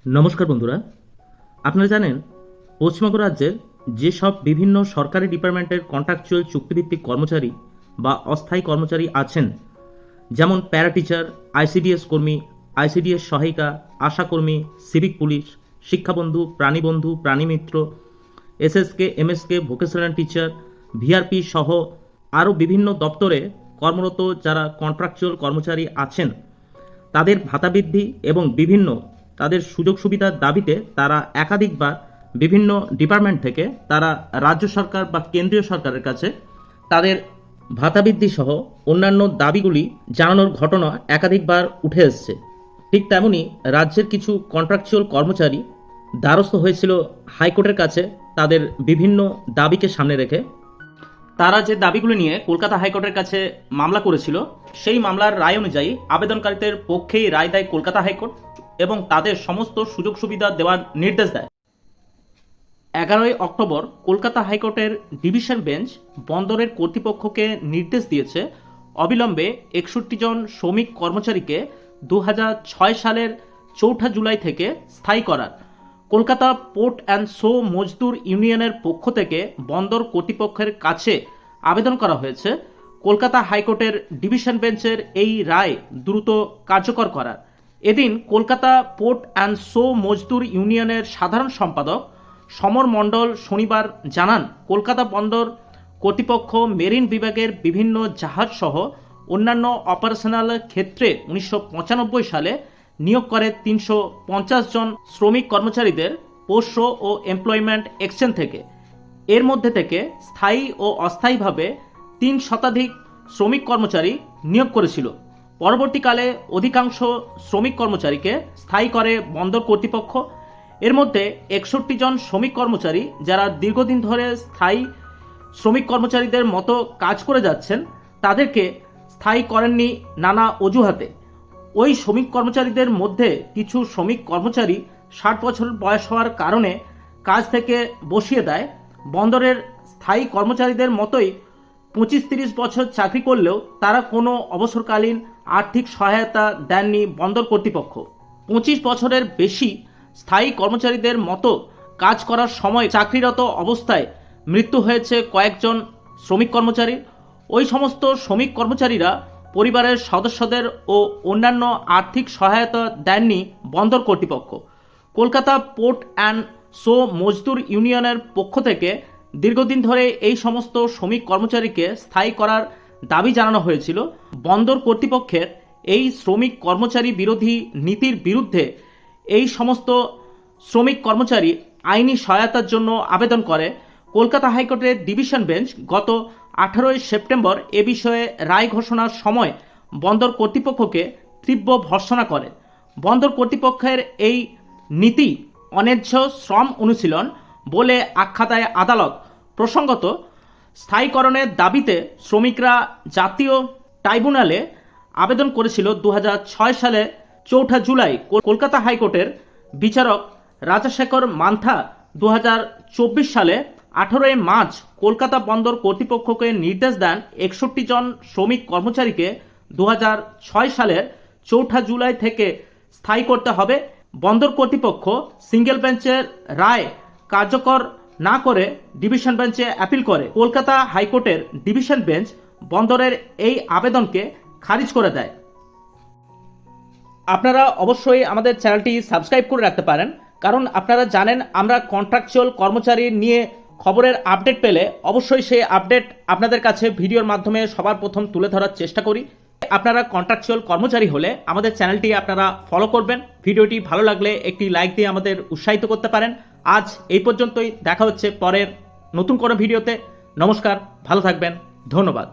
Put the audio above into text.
নমস্কার বন্ধুরা, আপনারা জানেন পশ্চিমবঙ্গ রাজ্যের যেসব বিভিন্ন সরকারি ডিপার্টমেন্টের কন্ট্রাকচুয়াল চুক্তিভিত্তিক কর্মচারী বা অস্থায়ী কর্মচারী আছেন, যেমন প্যারা টিচার, আইসিডিএস কর্মী, আইসিডিএস সহায়িকা, আশাকর্মী, সিভিক পুলিশ, শিক্ষাবন্ধু, প্রাণীবন্ধু, প্রাণীমিত্র, SSK, MSK, vocational teacher, VRP সহ আরও বিভিন্ন দপ্তরে কর্মরত যারা কন্ট্রাকচুয়াল কর্মচারী আছেন, তাদের ভাতা বৃদ্ধি এবং বিভিন্ন তাদের সুযোগ সুবিধার দাবিতে তারা একাধিকবার বিভিন্ন ডিপার্টমেন্ট থেকে তারা রাজ্য সরকার বা কেন্দ্রীয় সরকারের কাছে তাদের ভাতা বৃদ্ধি সহ অন্যান্য দাবিগুলি জানানোর ঘটনা একাধিকবার উঠে এসছে। ঠিক তেমনি রাজ্যের কিছু কন্ট্রাকচুয়াল কর্মচারী দ্বারস্থ হয়েছিল হাইকোর্টের কাছে তাদের বিভিন্ন দাবিকে সামনে রেখে। তারা যে দাবিগুলো নিয়ে কলকাতা হাইকোর্টের কাছে মামলা করেছিল, সেই মামলার রায় অনুযায়ী আবেদনকারীদের পক্ষেই রায় দেয় কলকাতা হাইকোর্ট এবং তাদের সমস্ত সুযোগ সুবিধা দেওয়ার নির্দেশ দেয়। 11ই অক্টোবর কলকাতা হাইকোর্টের ডিভিশন বেঞ্চ বন্দরের কর্তৃপক্ষকে নির্দেশ দিয়েছে অবিলম্বে 61 জন শ্রমিক কর্মচারীকে 2006 সালের 4 জুলাই থেকে স্থায়ী করার। কলকাতা পোর্ট অ্যান্ড শো মজদুর ইউনিয়নের পক্ষ থেকে বন্দর কর্তৃপক্ষের কাছে আবেদন করা হয়েছে কলকাতা হাইকোর্টের ডিভিশন বেঞ্চের এই রায় দ্রুত কার্যকর করার। এদিন কলকাতা পোর্ট অ্যান্ড শো মজদুর ইউনিয়নের সাধারণ সম্পাদক সমর মণ্ডল শনিবার জানান, কলকাতা বন্দর কর্তৃপক্ষ মেরিন বিভাগের বিভিন্ন জাহাজ সহ অন্যান্য অপারেশনাল ক্ষেত্রে 1995 সালে নিয়োগ করে 350 জন শ্রমিক কর্মচারীদের পোস্ট ও এমপ্লয়মেন্ট এক্সচেঞ্জ থেকে। এর মধ্যে থেকে স্থায়ী ও অস্থায়ীভাবে 3 শতাধিক শ্রমিক কর্মচারী নিয়োগ করেছিল। পরবর্তীকালে অধিকাংশ শ্রমিক কর্মচারীকে স্থায়ী করে বন্দর কর্তৃপক্ষ। এর মধ্যে 61 জন শ্রমিক কর্মচারী যারা দীর্ঘদিন ধরে স্থায়ী শ্রমিক কর্মচারীদের মতো কাজ করে যাচ্ছেন, তাদেরকে স্থায়ী করেননি নানা অজুহাতে। ওই শ্রমিক কর্মচারীদের মধ্যে কিছু শ্রমিক কর্মচারী 60 বছর বয়স হওয়ার কারণে কাজ থেকে বসিয়ে দেয়। বন্দরের স্থায়ী কর্মচারীদের মতোই 25-30 বছর চাকরি করলেও তারা কোনো অবসরকালীন আর্থিক সহায়তা দেননি বন্দর কর্তৃপক্ষ। 25 বছরের বেশি স্থায়ী কর্মচারীদের মতো কাজ করার সময় চাকরিরত অবস্থায় মৃত্যু হয়েছে কয়েকজন শ্রমিক কর্মচারীর। ওই সমস্ত শ্রমিক কর্মচারীরা পরিবারের সদস্যদের ও অন্যান্য আর্থিক সহায়তা দেননি বন্দর কর্তৃপক্ষ। কলকাতা পোর্ট অ্যান্ড শো মজদুর ইউনিয়নের পক্ষ থেকে দীর্ঘদিন ধরে এই সমস্ত শ্রমিক কর্মচারীকে স্থায়ী করার দাবি জানানো হয়েছিল। বন্দর কর্তৃপক্ষের এই শ্রমিক কর্মচারী বিরোধী নীতির বিরুদ্ধে এই সমস্ত শ্রমিক কর্মচারী আইনি সহায়তার জন্য আবেদন করে। কলকাতা হাইকোর্টের ডিভিশন বেঞ্চ গত 18ই সেপ্টেম্বর এ বিষয়ে রায় ঘোষণার সময় বন্দর কর্তৃপক্ষকে তীব্র ভর্ৎসনা করে। বন্দর কর্তৃপক্ষের এই নীতি অন্যায্য শ্রম অনুশীলন বলে আখ্যা দেয় আদালত। প্রসঙ্গত, স্থায়ীকরণের দাবিতে শ্রমিকরা জাতীয় ট্রাইব্যুনালে আবেদন করেছিল 2006 সালে 4 জুলাই। কলকাতা হাইকোর্টের বিচারক রাজাশেখর মান্থা 2024 সালে 18 মার্চ কলকাতা বন্দর কর্তৃপক্ষকে নির্দেশ দেন 61 জন শ্রমিক কর্মচারীকে 2006 সালের 4 জুলাই থেকে স্থায়ী করতে হবে। বন্দর কর্তৃপক্ষ সিঙ্গেল বেঞ্চের রায় কার্যকর না করে ডিভিশন বেঞ্চে অ্যাপিল করে। কলকাতা হাইকোর্টের ডিভিশন বেঞ্চ বন্দরের এই আবেদনকে খারিজ করে দেয়। আপনারা অবশ্যই আমাদের চ্যানেলটি সাবস্ক্রাইব করে রাখতে পারেন, কারণ আপনারা জানেন আমরা কন্ট্রাকচুয়াল কর্মচারী নিয়ে খবরের আপডেট পেলে অবশ্যই সেই আপডেট আপনাদের কাছে ভিডিওর মাধ্যমে সবার প্রথম তুলে ধরার চেষ্টা করি। আপনারা কন্ট্রাকচুয়াল কর্মচারী হলে আমাদের চ্যানেলটি আপনারা ফলো করবেন। ভিডিওটি ভালো লাগলে একটি লাইক দিয়ে আমাদের উৎসাহিত করতে পারেন। আজ এই পর্যন্তই, দেখা হচ্ছে পরের নতুন কোনো ভিডিওতে। নমস্কার, ভালো থাকবেন, ধন্যবাদ।